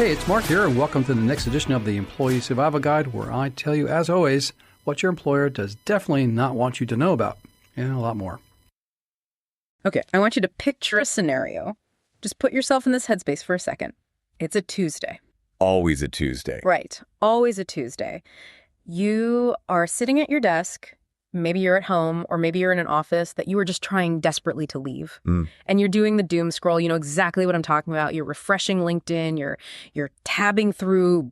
Hey, it's Mark here, and welcome to the next edition of the Employee Survival Guide, where I tell you, as always, what your employer does definitely not want you to know about, and a lot more. Okay, I want you to picture a scenario. Just put yourself in this headspace for a second. It's a Tuesday. Always a Tuesday. Right, always a Tuesday. You are sitting at your desk. Maybe you're at home, or maybe you're in an office that you were just trying desperately to leave. And you're doing the doom scroll. You know exactly what I'm talking about. You're refreshing LinkedIn. You're tabbing through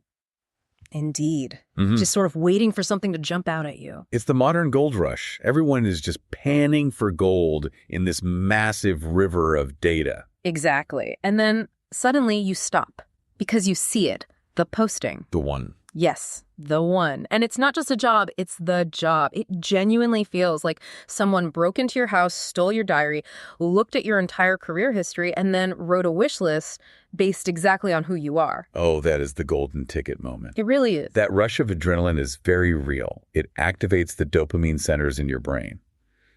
Indeed. Just sort of waiting for something to jump out at you. It's the modern gold rush. Everyone is just panning for gold in this massive river of data. Exactly. And then suddenly you stop because you see it. The posting. The one. Yes, the one. And it's not just a job, it's the job. It genuinely feels like someone broke into your house, stole your diary, looked at your entire career history, and then wrote a wish list based exactly on who you are. Oh, that is the golden ticket moment. It really is. That rush of adrenaline is very real. It activates the dopamine centers in your brain.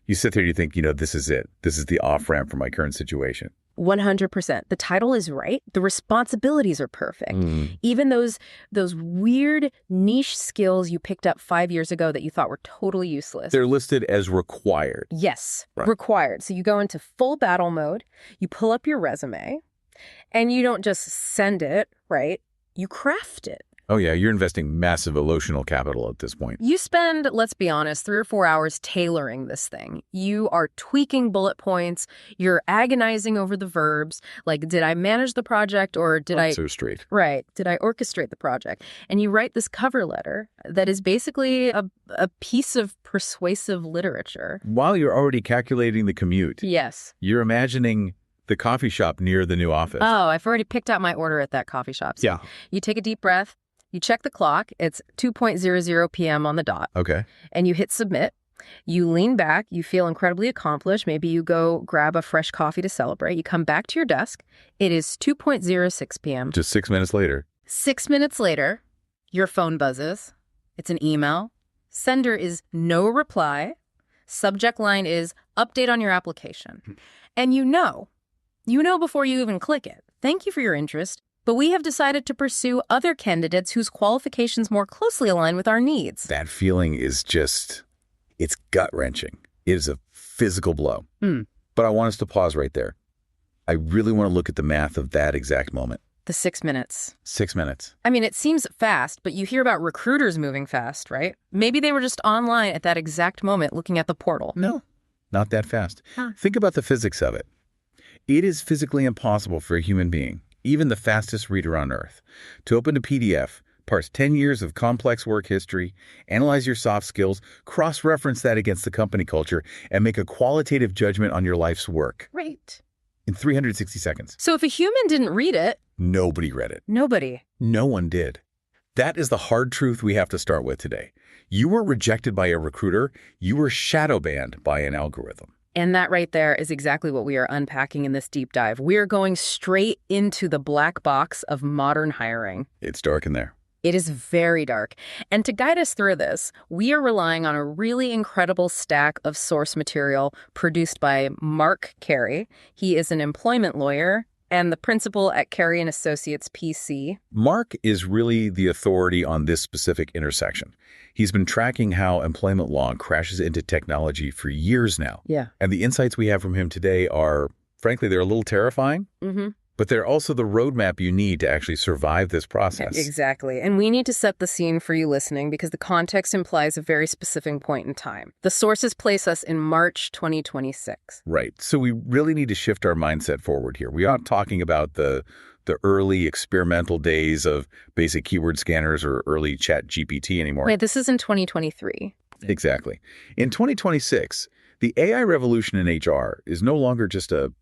You sit there and you think, this is it. This is the off-ramp for my current situation. 100%. The title is right. The responsibilities are perfect. Even those weird niche skills you picked up 5 years ago that you thought were totally useless. They're listed as required. Yes, right. Required. So you go into full battle mode, you pull up your resume, and you don't just send it, right? You craft it. Oh, yeah, you're investing massive emotional capital at this point. You spend, let's be honest, 3 or 4 hours tailoring this thing. You are tweaking bullet points. You're agonizing over the verbs. Like, did I manage the project or did I... So straight. Right. Did I orchestrate the project? And you write this cover letter that is basically a piece of persuasive literature. While you're already calculating the commute. Yes. You're imagining the coffee shop near the new office. Oh, I've already picked out my order at that coffee shop. So yeah. You take a deep breath. You check the clock. It's 2:00 p.m. on the dot. Okay. And you hit submit. You lean back. You feel incredibly accomplished. Maybe you go grab a fresh coffee to celebrate. You come back to your desk. It is 2:06 p.m. Just 6 minutes later. 6 minutes later, your phone buzzes. It's an email. Sender is no reply. Subject line is update on your application. And you know before you even click it. Thank you for your interest. But we have decided to pursue other candidates whose qualifications more closely align with our needs. That feeling is it's gut-wrenching. It is a physical blow. But I want us to pause right there. I really want to look at the math of that exact moment. The 6 minutes. 6 minutes. I mean, it seems fast, but you hear about recruiters moving fast, right? Maybe they were just online at that exact moment looking at the portal. No, not that fast. Think about the physics of it. It is physically impossible for a human being, even the fastest reader on earth, to open a PDF, parse 10 years of complex work history, analyze your soft skills, cross-reference that against the company culture, and make a qualitative judgment on your life's work. Right. In 360 seconds. So if a human didn't read it... Nobody read it. Nobody. No one did. That is the hard truth we have to start with today. You were rejected by a recruiter. You were shadow banned by an algorithm. And that right there is exactly what we are unpacking in this deep dive. We are going straight into the black box of modern hiring. It's dark in there. It is very dark. And to guide us through this, we are relying on a really incredible stack of source material produced by Mark Carey. He is an employment lawyer and the principal at Carey and Associates PC. Mark is really the authority on this specific intersection. He's been tracking how employment law crashes into technology for years now. Yeah. And the insights we have from him today are, frankly, they're a little terrifying. But they're also the roadmap you need to actually survive this process. Exactly. And we need to set the scene for you listening because the context implies a very specific point in time. The sources place us in March 2026. Right. So we really need to shift our mindset forward here. We aren't talking about the early experimental days of basic keyword scanners or early chat GPT anymore. Wait, this is in 2023. Exactly. In 2026, the AI revolution in HR is no longer just a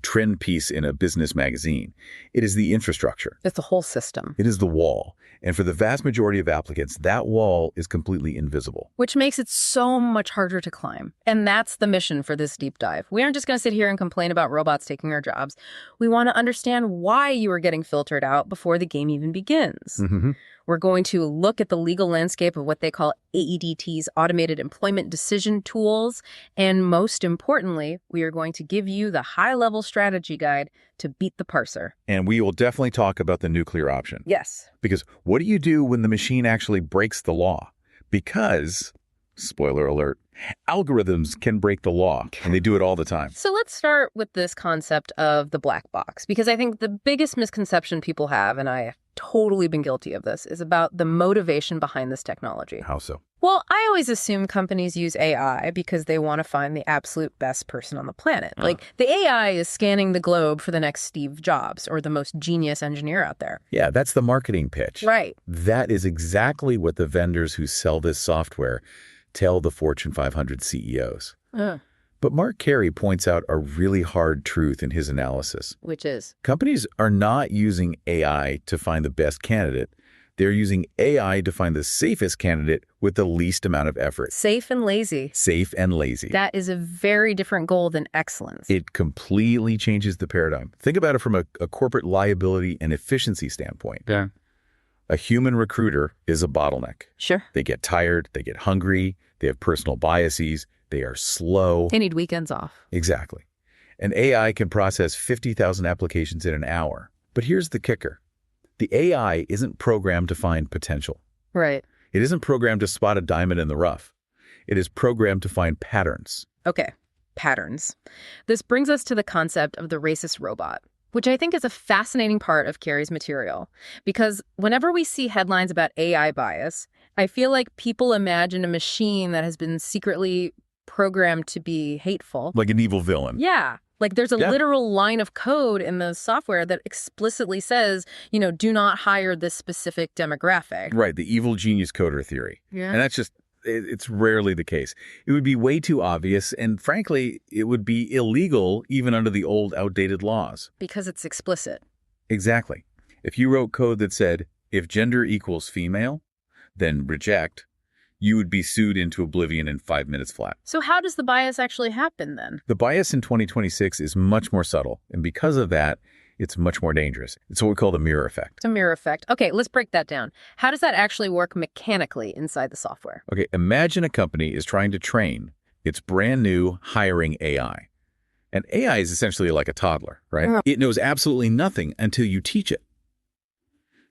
trend piece in a business magazine. It is the infrastructure. It's the whole system. It is the wall. And for the vast majority of applicants, that wall is completely invisible. Which makes it so much harder to climb. And that's the mission for this deep dive. We aren't just going to sit here and complain about robots taking our jobs. We want to understand why you are getting filtered out before the game even begins. We're going to look at the legal landscape of what they call AEDTs, automated employment decision tools. And most importantly, we are going to give you the high-level strategy guide to beat the parser. And we will definitely talk about the nuclear option. Yes. Because what do you do when the machine actually breaks the law? Because, spoiler alert, algorithms can break the law, and they do it all the time. So let's start with this concept of the black box, because I think the biggest misconception people have, and I have totally been guilty of this, is about the motivation behind this technology. How so? Well, I always assume companies use AI because they want to find the absolute best person on the planet. Like, the AI is scanning the globe for the next Steve Jobs or the most genius engineer out there. Yeah, that's the marketing pitch. Right. That is exactly what the vendors who sell this software tell the Fortune 500 CEOs. But Mark Carey points out a really hard truth in his analysis. Which is? Companies are not using AI to find the best candidate. They're using AI to find the safest candidate with the least amount of effort. Safe and lazy. Safe and lazy. That is a very different goal than excellence. It completely changes the paradigm. Think about it from a corporate liability and efficiency standpoint. Yeah. A human recruiter is a bottleneck. Sure. They get tired, they get hungry, they have personal biases, they are slow. They need weekends off. Exactly. An AI can process 50,000 applications in an hour. But here's the kicker. The AI isn't programmed to find potential. Right. It isn't programmed to spot a diamond in the rough. It is programmed to find patterns. Okay, patterns. This brings us to the concept of the racist robot, which I think is a fascinating part of Carey's material. Because whenever we see headlines about AI bias, I feel like people imagine a machine that has been secretly programmed to be hateful. Like an evil villain. Yeah. Like there's a literal line of code in the software that explicitly says, do not hire this specific demographic. Right, the evil genius coder theory. Yeah. And that's just, it's rarely the case. It would be way too obvious, and frankly, it would be illegal even under the old, outdated laws. Because it's explicit. Exactly. If you wrote code that said, if gender equals female, then reject, you would be sued into oblivion in 5 minutes flat. So how does the bias actually happen then? The bias in 2026 is much more subtle, and because of that, it's much more dangerous. It's what we call the mirror effect. It's a mirror effect. Okay, let's break that down. How does that actually work mechanically inside the software? Okay, imagine a company is trying to train its brand new hiring AI. And AI is essentially like a toddler, right? It knows absolutely nothing until you teach it.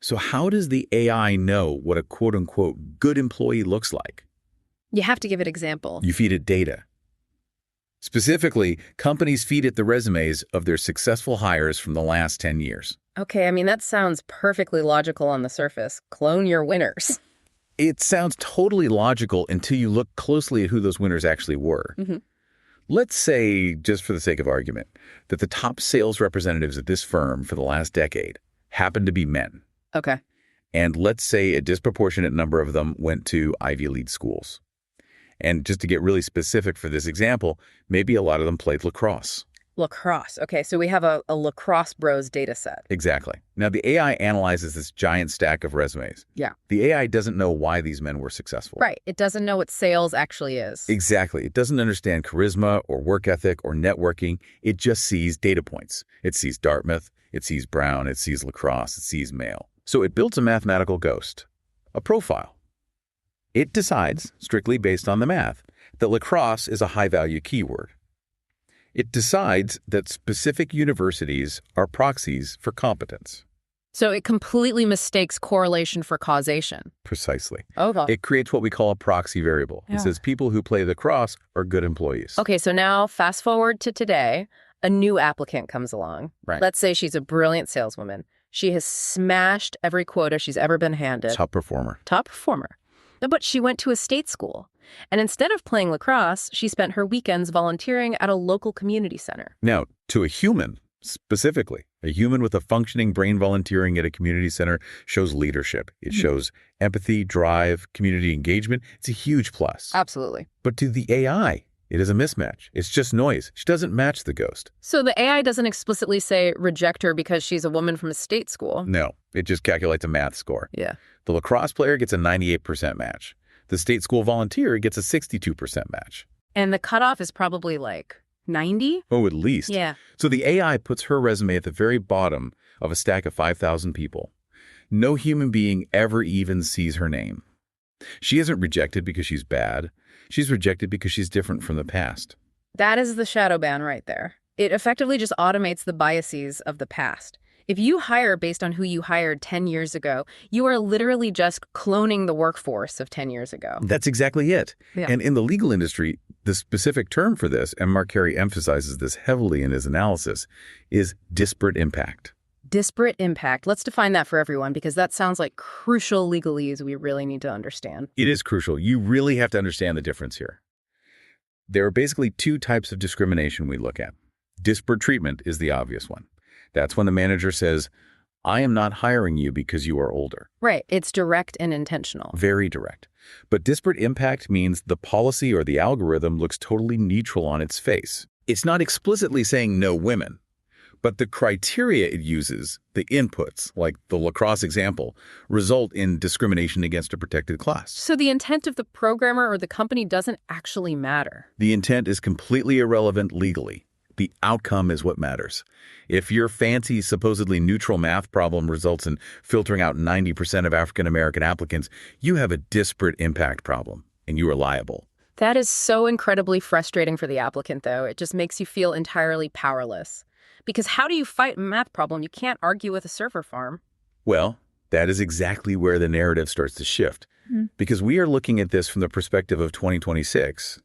So how does the AI know what a quote-unquote good employee looks like? You have to give it example. You feed it data. Specifically, companies feed it the resumes of their successful hires from the last 10 years. Okay, I mean, that sounds perfectly logical on the surface. Clone your winners. It sounds totally logical until you look closely at who those winners actually were. Let's say, just for the sake of argument, that the top sales representatives at this firm for the last decade happen to be men. Okay. And let's say a disproportionate number of them went to Ivy League schools. And just to get really specific for this example, maybe a lot of them played lacrosse. Lacrosse. Okay, so we have a lacrosse bros data set. Exactly. Now, the AI analyzes this giant stack of resumes. Yeah. The AI doesn't know why these men were successful. Right. It doesn't know what sales actually is. Exactly. It doesn't understand charisma or work ethic or networking. It just sees data points. It sees Dartmouth. It sees Brown. It sees lacrosse. It sees male. So it builds a mathematical ghost, a profile. It decides, strictly based on the math, that lacrosse is a high-value keyword. It decides that specific universities are proxies for competence. So it completely mistakes correlation for causation. Precisely. Okay. It creates what we call a proxy variable. It says people who play lacrosse are good employees. Okay, so now fast forward to today, a new applicant comes along. Right. Let's say she's a brilliant saleswoman. She has smashed every quota she's ever been handed. Top performer. Top performer. But she went to a state school. And instead of playing lacrosse, she spent her weekends volunteering at a local community center. Now, to a human, specifically, a human with a functioning brain volunteering at a community center shows leadership. It shows empathy, drive, community engagement. It's a huge plus. Absolutely. But to the AI, it is a mismatch. It's just noise. She doesn't match the ghost. So the AI doesn't explicitly say reject her because she's a woman from a state school. No, it just calculates a math score. Yeah. The lacrosse player gets a 98% match. The state school volunteer gets a 62% match. And the cutoff is probably like 90? Oh, at least. Yeah. So the AI puts her resume at the very bottom of a stack of 5,000 people. No human being ever even sees her name. She isn't rejected because she's bad. She's rejected because she's different from the past. That is the shadow ban right there. It effectively just automates the biases of the past. If you hire based on who you hired 10 years ago, you are literally just cloning the workforce of 10 years ago. That's exactly it. Yeah. And in the legal industry, the specific term for this, and Mark Carey emphasizes this heavily in his analysis, is disparate impact. Disparate impact. Let's define that for everyone, because that sounds like crucial legalese we really need to understand. It is crucial. You really have to understand the difference here. There are basically two types of discrimination we look at. Disparate treatment is the obvious one. That's when the manager says, I am not hiring you because you are older. Right. It's direct and intentional. Very direct. But disparate impact means the policy or the algorithm looks totally neutral on its face. It's not explicitly saying no women, but the criteria it uses, the inputs, like the lacrosse example, result in discrimination against a protected class. So the intent of the programmer or the company doesn't actually matter. The intent is completely irrelevant legally. The outcome is what matters. If your fancy, supposedly neutral math problem results in filtering out 90% of African-American applicants, you have a disparate impact problem, and you are liable. That is so incredibly frustrating for the applicant, though. It just makes you feel entirely powerless. Because how do you fight a math problem? You can't argue with a server farm. Well, that is exactly where the narrative starts to shift. Because we are looking at this from the perspective of 2026,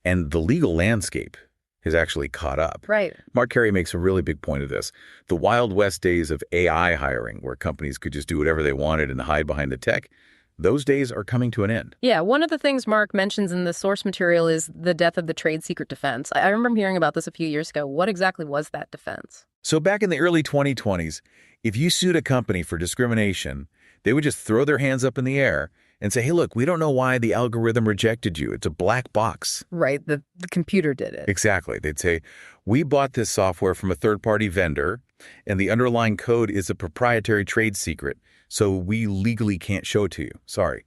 and the legal landscape has actually caught up. Right. Mark Carey makes a really big point of this. The Wild West days of AI hiring, where companies could just do whatever they wanted and hide behind the tech, those days are coming to an end. Yeah, one of the things Mark mentions in the source material is the death of the trade secret defense. I remember hearing about this a few years ago. What exactly was that defense? So back in the early 2020s, if you sued a company for discrimination, they would just throw their hands up in the air and say, hey, look, we don't know why the algorithm rejected you. It's a black box. Right, the computer did it. Exactly. They'd say, we bought this software from a third-party vendor, and the underlying code is a proprietary trade secret, so we legally can't show it to you. Sorry.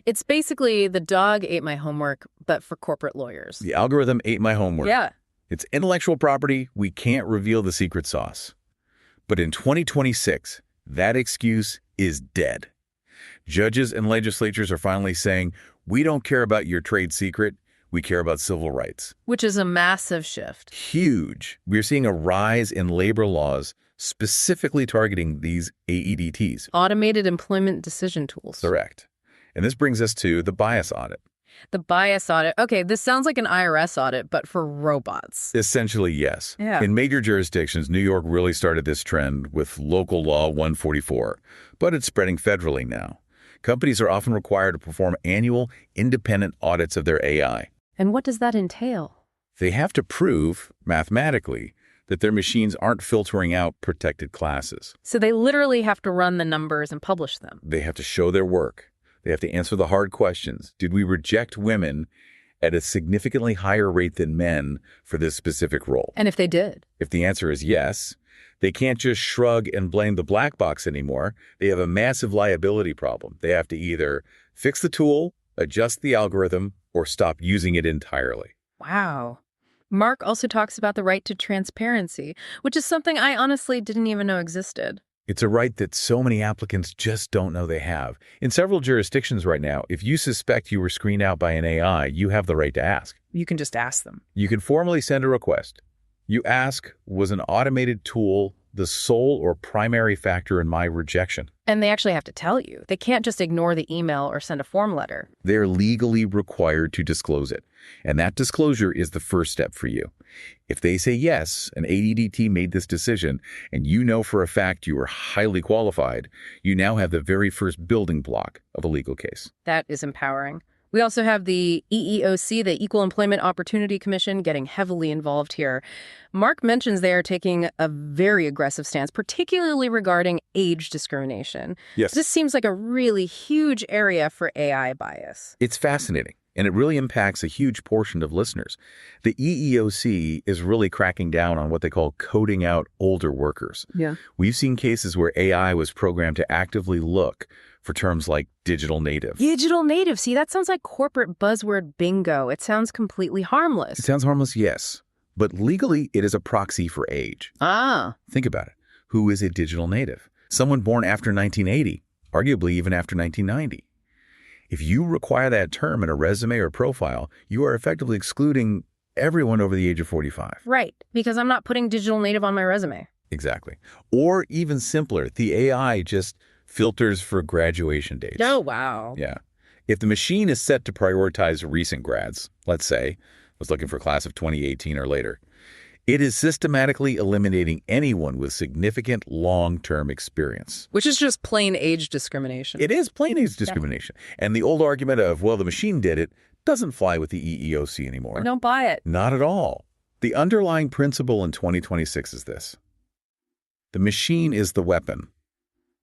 It's basically the dog ate my homework, but for corporate lawyers. The algorithm ate my homework. Yeah. It's intellectual property. We can't reveal the secret sauce. But in 2026, that excuse is dead. Judges and legislatures are finally saying, we don't care about your trade secret. We care about civil rights. Which is a massive shift. Huge. We're seeing a rise in labor laws specifically targeting these AEDTs. Automated employment decision tools. Correct. And this brings us to the bias audit. The bias audit. Okay, this sounds like an IRS audit, but for robots. Essentially, yes. Yeah. In major jurisdictions, New York really started this trend with Local Law 144, but it's spreading federally now. Companies are often required to perform annual, independent audits of their AI. And what does that entail? They have to prove, mathematically, that their machines aren't filtering out protected classes. So they literally have to run the numbers and publish them. They have to show their work. They have to answer the hard questions. Did we reject women at a significantly higher rate than men for this specific role? And if they did? If the answer is yes, they can't just shrug and blame the black box anymore. They have a massive liability problem. They have to either fix the tool, adjust the algorithm, or stop using it entirely. Wow. Mark also talks about the right to transparency, which is something I honestly didn't even know existed. It's a right that so many applicants just don't know they have. In several jurisdictions right now, if you suspect you were screened out by an AI, you have the right to ask. You can just ask them. You can formally send a request. You ask, was an automated tool the sole or primary factor in my rejection? And they actually have to tell you. They can't just ignore the email or send a form letter. They're legally required to disclose it. And that disclosure is the first step for you. If they say, yes, an AEDT made this decision, and you know for a fact you are highly qualified, you now have the very first building block of a legal case. That is empowering. We also have the EEOC, the Equal Employment Opportunity Commission, getting heavily involved here. Mark mentions they are taking a very aggressive stance, particularly regarding age discrimination. Yes. This seems like a really huge area for AI bias. It's fascinating, and it really impacts a huge portion of listeners. The EEOC is really cracking down on what they call coding out older workers. Yeah. We've seen cases where AI was programmed to actively look for terms like digital native. Digital native. See, that sounds like corporate buzzword bingo. It sounds completely harmless. It sounds harmless, yes. But legally, it is a proxy for age. Ah. Think about it. Who is a digital native? someone born after 1980, arguably even after 1990. If you require that term in a resume or profile, you are effectively excluding everyone over the age of 45. Right, because I'm not putting digital native on my resume. Exactly. Or even simpler, the AI just filters for graduation dates. Oh, wow. Yeah. If the machine is set to prioritize recent grads, let's say, was looking for class of 2018 or later, it is systematically eliminating anyone with significant long-term experience. Which is just plain age discrimination. It is plain age discrimination. Yeah. And the old argument of, well, the machine did it, doesn't fly with the EEOC anymore. Don't buy it. Not at all. The underlying principle in 2026 is this. The machine is the weapon,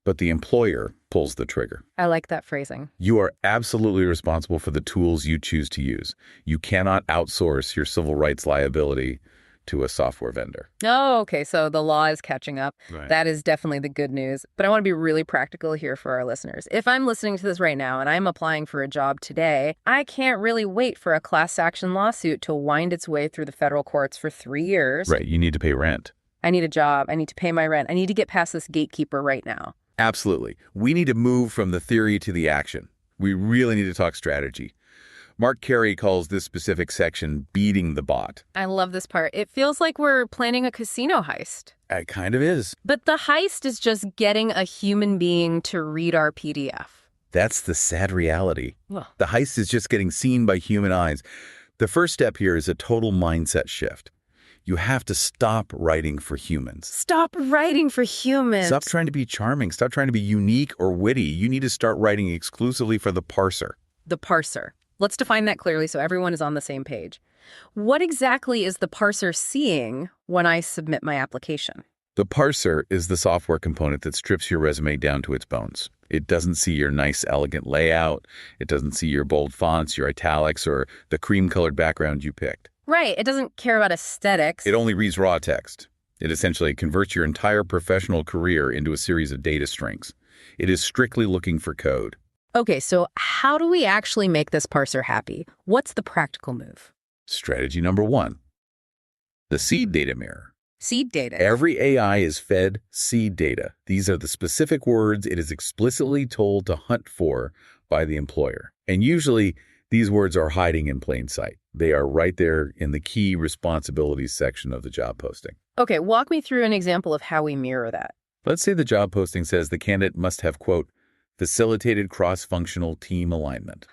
but the employer pulls the trigger. I like that phrasing. You are absolutely responsible for the tools you choose to use. You cannot outsource your civil rights liability to a software vendor. Oh, okay. So the law is catching up. Right. That is definitely the good news. But I want to be really practical here for our listeners. If I'm listening to this right now and I'm applying for a job today, I can't really wait for a class action lawsuit to wind its way through the federal courts for 3 years. Right. You need to pay rent. I need a job. I need to pay my rent. I need to get past this gatekeeper right now. Absolutely. We need to move from the theory to the action. We really need to talk strategy. Mark Carey calls this specific section beating the bot. I love this part. It feels like we're planning a casino heist. It kind of is. But the heist is just getting a human being to read our PDF. That's the sad reality. Ugh. The heist is just getting seen by human eyes. The first step here is a total mindset shift. You have to stop writing for humans. Stop writing for humans. Stop trying to be charming. Stop trying to be unique or witty. You need to start writing exclusively for the parser. The parser. Let's define that clearly so everyone is on the same page. What exactly is the parser seeing when I submit my application? The parser is the software component that strips your resume down to its bones. It doesn't see your nice, elegant layout. It doesn't see your bold fonts, your italics, or the cream-colored background you picked. Right. It doesn't care about aesthetics. It only reads raw text. It essentially converts your entire professional career into a series of data strings. It is strictly looking for code. Okay, so how do we actually make this parser happy? What's the practical move? Strategy number 1. The seed data mirror. Seed data. Every AI is fed seed data. These are the specific words it is explicitly told to hunt for by the employer. And usually, these words are hiding in plain sight. They are right there in the key responsibilities section of the job posting. Okay, walk me through an example of how we mirror that. Let's say the job posting says the candidate must have, quote, facilitated cross-functional team alignment.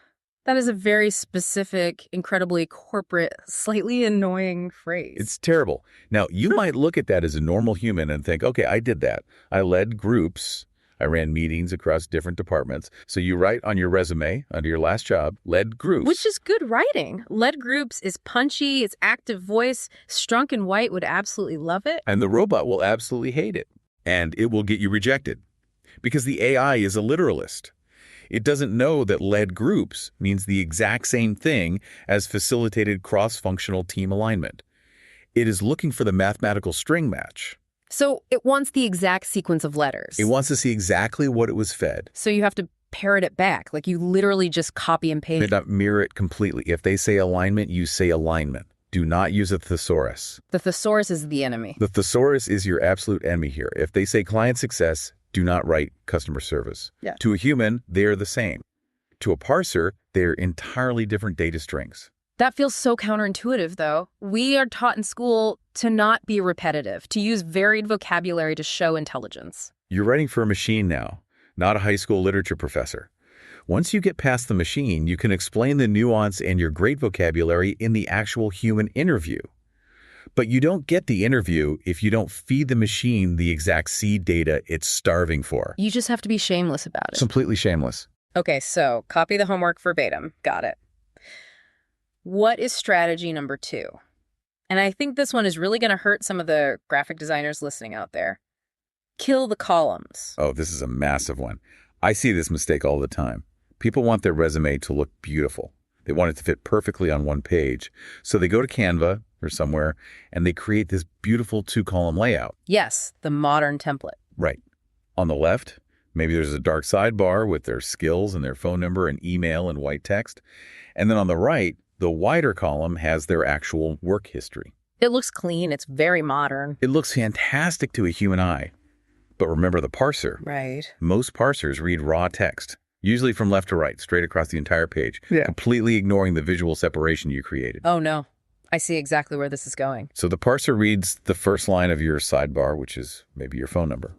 That is a very specific, incredibly corporate, slightly annoying phrase. It's terrible. Now, you might look at that as a normal human and think, okay, I did that. I led groups. I ran meetings across different departments. So you write on your resume, under your last job, led groups. Which is good writing. Led groups is punchy, it's active voice. Strunk and White would absolutely love it. And the robot will absolutely hate it. And it will get you rejected. Because the AI is a literalist. It doesn't know that led groups means the exact same thing as facilitated cross-functional team alignment. It is looking for the mathematical string match. So it wants the exact sequence of letters. It wants to see exactly what it was fed. So you have to parrot it back. Like you literally just copy and paste. Not mirror it completely. If they say alignment, you say alignment. Do not use a thesaurus. The thesaurus is the enemy. The thesaurus is your absolute enemy here. If they say client success, do not write customer service. Yeah. To a human, they're the same. To a parser, they're entirely different data strings. That feels so counterintuitive, though. We are taught in school to not be repetitive, to use varied vocabulary to show intelligence. You're writing for a machine now, not a high school literature professor. Once you get past the machine, you can explain the nuance and your great vocabulary in the actual human interview. But you don't get the interview if you don't feed the machine the exact seed data it's starving for. You just have to be shameless about it. It's completely shameless. Okay, so copy the homework verbatim. Got it. What is strategy number 2? And I think this one is really going to hurt some of the graphic designers listening out there. Kill the columns. Oh, this is a massive one. I see this mistake all the time. People want their resume to look beautiful. They want it to fit perfectly on one page. So they go to Canva or somewhere and they create this beautiful 2-column layout. Yes, the modern template. Right. On the left, maybe there's a dark sidebar with their skills and their phone number and email and white text. And then on the right, the wider column has their actual work history. It looks clean. It's very modern. It looks fantastic to a human eye. But remember the parser. Right. Most parsers read raw text, usually from left to right, straight across the entire page, Yeah. completely ignoring the visual separation you created. Oh, no. I see exactly where this is going. So the parser reads the first line of your sidebar, which is maybe your phone number.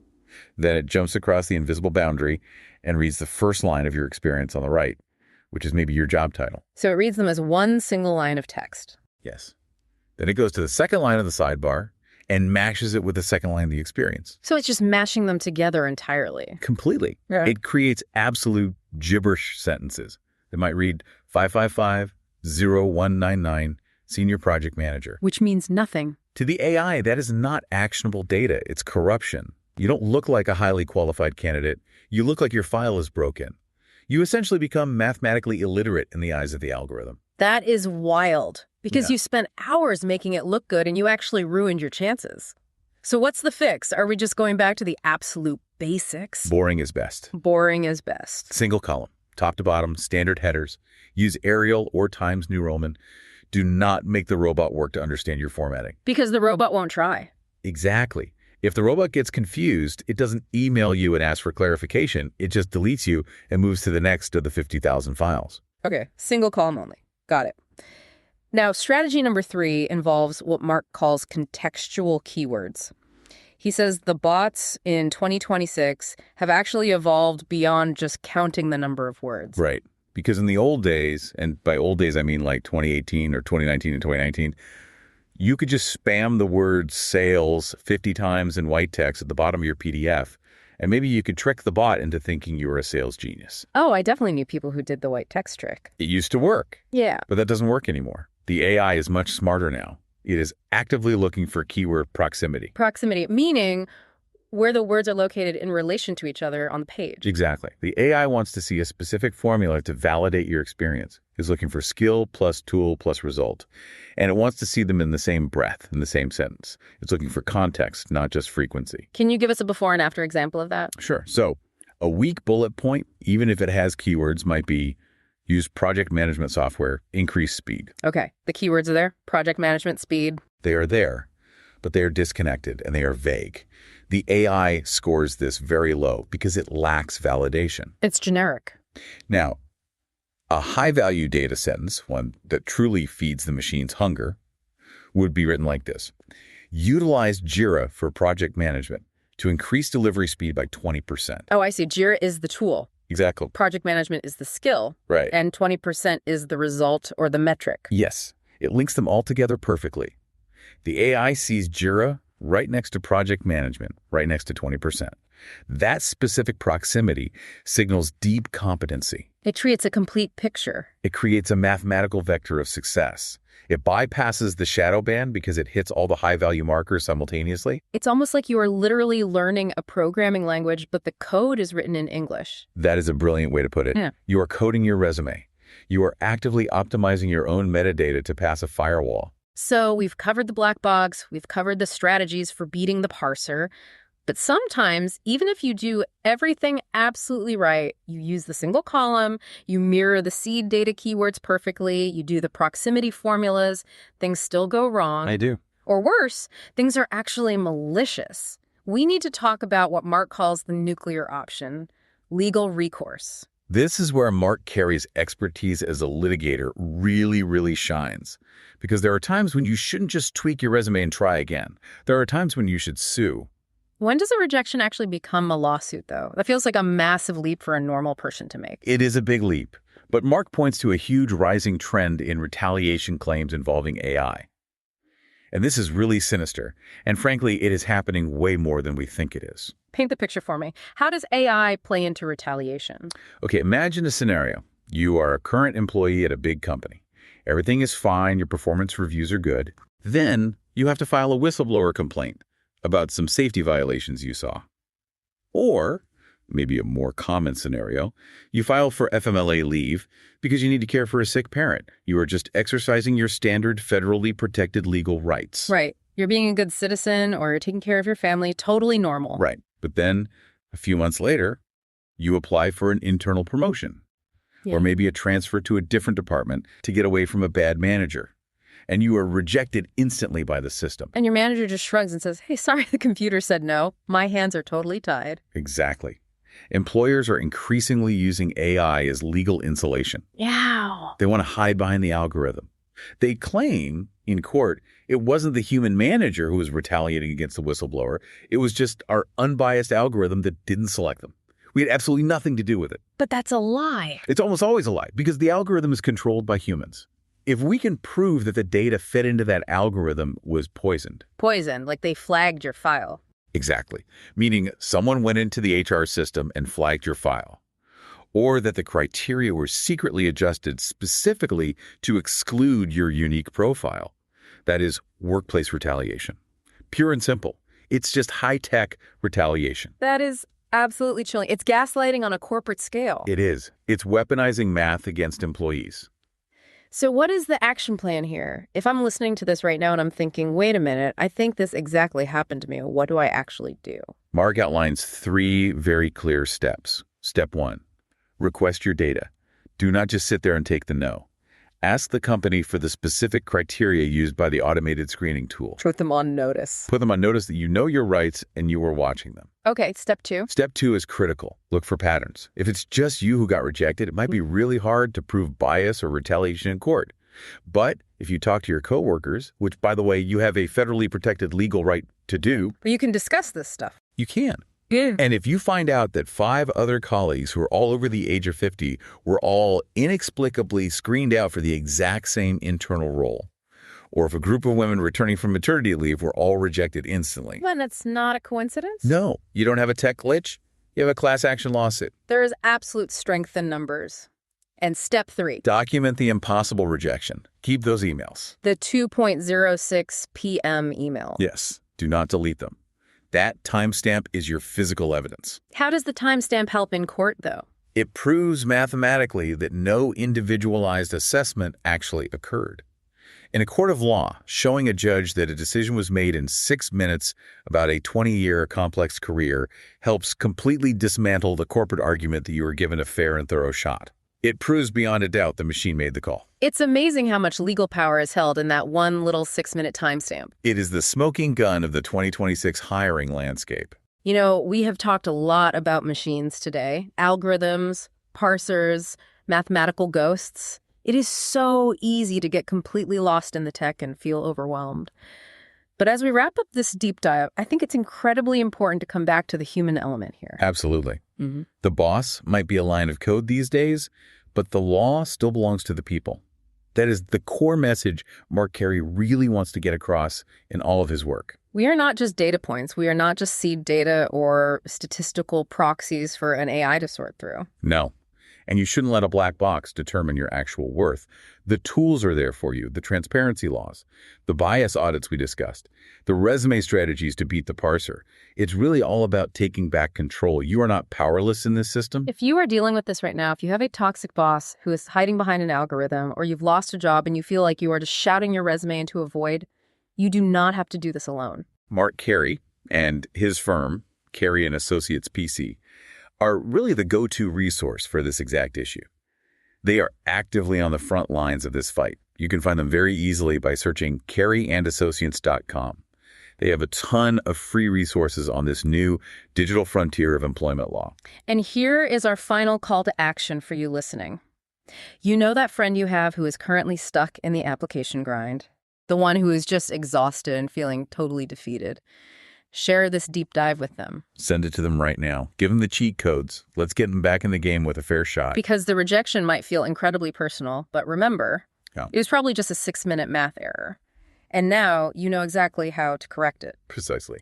Then it jumps across the invisible boundary and reads the first line of your experience on the right, which is maybe your job title. So it reads them as one single line of text. Yes. Then it goes to the second line of the sidebar and mashes it with the second line of the experience. So it's just mashing them together entirely. Completely. Yeah. It creates absolute gibberish sentences that might read 555-0199, Senior Project Manager. Which means nothing. To the AI, that is not actionable data. It's corruption. You don't look like a highly qualified candidate. You look like your file is broken. You essentially become mathematically illiterate in the eyes of the algorithm. That is wild, because Yeah. you spent hours making it look good and you actually ruined your chances. So what's the fix? Are we just going back to the absolute basics? Boring is best. Boring is best. Single column, top to bottom, standard headers. Use Arial or Times New Roman. Do not make the robot work to understand your formatting. Because the robot won't try. Exactly. If the robot gets confused, it doesn't email you and ask for clarification. It just deletes you and moves to the next of the 50,000 files. Okay, single column only. Got it. Now, strategy number 3 involves what Mark calls contextual keywords. He says the bots in 2026 have actually evolved beyond just counting the number of words. Right. Because in the old days, and by old days I mean like 2018 or 2019 and 2019, you could just spam the word sales 50 times in white text at the bottom of your PDF, and maybe you could trick the bot into thinking you were a sales genius. Oh, I definitely knew people who did the white text trick. It used to work, Yeah. but that doesn't work anymore. The AI is much smarter now. It is actively looking for keyword proximity. Proximity, meaning where the words are located in relation to each other on the page. Exactly. The AI wants to see a specific formula to validate your experience. It's looking for skill plus tool plus result. And it wants to see them in the same breath, in the same sentence. It's looking for context, not just frequency. Can you give us a before and after example of that? Sure. So a weak bullet point, even if it has keywords, might be use project management software, increase speed. Okay, the keywords are there. Project management, speed. They are there, but they are disconnected and they are vague. The AI scores this very low because it lacks validation. It's generic. Now, a high-value data sentence, one that truly feeds the machine's hunger, would be written like this. Utilize Jira for project management to increase delivery speed by 20%. Oh, I see. Jira is the tool. Exactly. Project management is the skill. Right. And 20% is the result or the metric. Yes. It links them all together perfectly. The AI sees Jira right next to project management, right next to 20%. That specific proximity signals deep competency. It creates a complete picture. It creates a mathematical vector of success. It bypasses the shadow band because it hits all the high-value markers simultaneously. It's almost like you are literally learning a programming language, but the code is written in English. That is a brilliant way to put it. Yeah. You are coding your resume. You are actively optimizing your own metadata to pass a firewall. So we've covered the black box, we've covered the strategies for beating the parser, but sometimes, even if you do everything absolutely right, you use the single column, you mirror the seed data keywords perfectly, you do the proximity formulas, things still go wrong. I do. Or worse, things are actually malicious. We need to talk about what Mark calls the nuclear option, legal recourse. This is where Mark Carey's expertise as a litigator really shines. Because there are times when you shouldn't just tweak your resume and try again. There are times when you should sue. When does a rejection actually become a lawsuit, though? That feels like a massive leap for a normal person to make. It is a big leap. But Mark points to a huge rising trend in retaliation claims involving AI. And this is really sinister. And frankly, it is happening way more than we think it is. Paint the picture for me. How does AI play into retaliation? Okay, imagine a scenario. You are a current employee at a big company. Everything is fine, your performance reviews are good. Then you have to file a whistleblower complaint about some safety violations you saw. Or, maybe a more common scenario, you file for FMLA leave because you need to care for a sick parent. You are just exercising your standard federally protected legal rights. Right. You're being a good citizen or you're taking care of your family. Totally normal. Right. But then, a few months later, you apply for an internal promotion. Yeah. Or maybe a transfer to a different department to get away from a bad manager. and you are rejected instantly by the system. And your manager just shrugs and says, hey, sorry, the computer said no. My hands are totally tied. Exactly. Employers are increasingly using AI as legal insulation. Yeah. They want to hide behind the algorithm. They claim in court it wasn't the human manager who was retaliating against the whistleblower. It was just our unbiased algorithm that didn't select them. We had absolutely nothing to do with it. But that's a lie. It's almost always a lie because the algorithm is controlled by humans. If we can prove that the data fed into that algorithm was poisoned. Poisoned, like they flagged your file. Exactly. Meaning someone went into the HR system and flagged your file. Or that the criteria were secretly adjusted specifically to exclude your unique profile. That is workplace retaliation. Pure and simple. It's just high-tech retaliation. That is absolutely chilling. It's gaslighting on a corporate scale. It is. It's weaponizing math against employees. So what is the action plan here? If I'm listening to this right now and I'm thinking, wait a minute, I think this exactly happened to me. What do I actually do? Mark outlines 3 very clear steps. Step 1, request your data. Do not just sit there and take the no. Ask the company for the specific criteria used by the automated screening tool. Put them on notice. Put them on notice that you know your rights and you were watching them. Okay, step 2. Step 2 is critical. Look for patterns. If it's just you who got rejected, it might be really hard to prove bias or retaliation in court. But if you talk to your coworkers, which, by the way, you have a federally protected legal right to do. But you can discuss this stuff. You can. Yeah. And if you find out that 5 other colleagues who are all over the age of 50 were all inexplicably screened out for the exact same internal role, or if a group of women returning from maternity leave were all rejected instantly. Well, that's not a coincidence? No, you don't have a tech glitch. You have a class action lawsuit. There is absolute strength in numbers. And step 3. Document the impossible rejection. Keep those emails. The 2:06 p.m. email. Yes, do not delete them. That timestamp is your physical evidence. How does the timestamp help in court, though? It proves mathematically that no individualized assessment actually occurred. In a court of law, showing a judge that a decision was made in 6 minutes about a 20-year complex career helps completely dismantle the corporate argument that you were given a fair and thorough shot. It proves beyond a doubt the machine made the call. It's amazing how much legal power is held in that one little 6-minute timestamp. It is the smoking gun of the 2026 hiring landscape. You know, we have talked a lot about machines today. Algorithms, parsers, mathematical ghosts. It is so easy to get completely lost in the tech and feel overwhelmed. But as we wrap up this deep dive, I think it's incredibly important to come back to the human element here. Absolutely. Mm-hmm. The boss might be a line of code these days, but the law still belongs to the people. That is the core message Mark Carey really wants to get across in all of his work. We are not just data points. We are not just seed data or statistical proxies for an AI to sort through. No. And you shouldn't let a black box determine your actual worth. The tools are there for you, the transparency laws, the bias audits we discussed, the resume strategies to beat the parser. It's really all about taking back control. You are not powerless in this system. If you are dealing with this right now, if you have a toxic boss who is hiding behind an algorithm, or you've lost a job and you feel like you are just shouting your resume into a void, you do not have to do this alone. Mark Carey and his firm, Carey and Associates PC, are really the go-to resource for this exact issue. They are actively on the front lines of this fight. You can find them very easily by searching careyandassociates.com. They have a ton of free resources on this new digital frontier of employment law. And here is our final call to action for you listening. You know that friend you have who is currently stuck in the application grind, the one who is just exhausted and feeling totally defeated. Share this deep dive with them. Send it to them right now. Give them the cheat codes. Let's get them back in the game with a fair shot. Because the rejection might feel incredibly personal, but remember, It was probably just a 6-minute math error. And now you know exactly how to correct it. Precisely.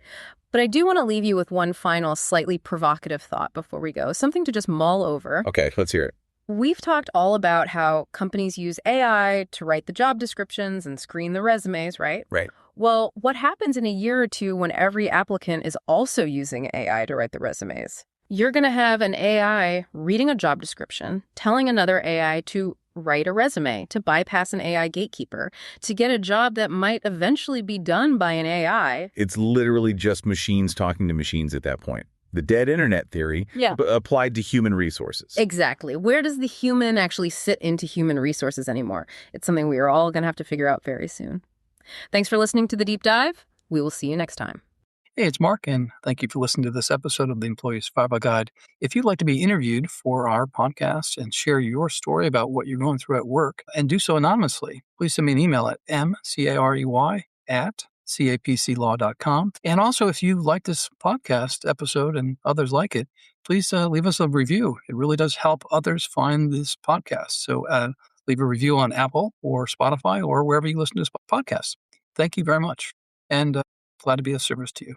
But I do want to leave you with one final, slightly provocative thought before we go, something to just mull over. Okay, let's hear it. We've talked all about how companies use AI to write the job descriptions and screen the resumes, right? Right. Well, what happens in a year or two when every applicant is also using AI to write the resumes? You're going to have an AI reading a job description, telling another AI to write a resume, to bypass an AI gatekeeper, to get a job that might eventually be done by an AI. It's literally just machines talking to machines at that point. the dead internet theory, applied to human resources. Exactly. Where does the human actually sit into human resources anymore? It's something we are all going to have to figure out very soon. Thanks for listening to The Deep Dive. We will see you next time. Hey, it's Mark, and thank you for listening to this episode of the Employee Survival Guide. If you'd like to be interviewed for our podcast and share your story about what you're going through at work, and do so anonymously, please send me an email at mcarey@capclaw.com. And also, if you like this podcast episode and others like it, please leave us a review. It really does help others find this podcast. So leave a review on Apple or Spotify or wherever you listen to this podcast. Thank you very much, and glad to be of service to you.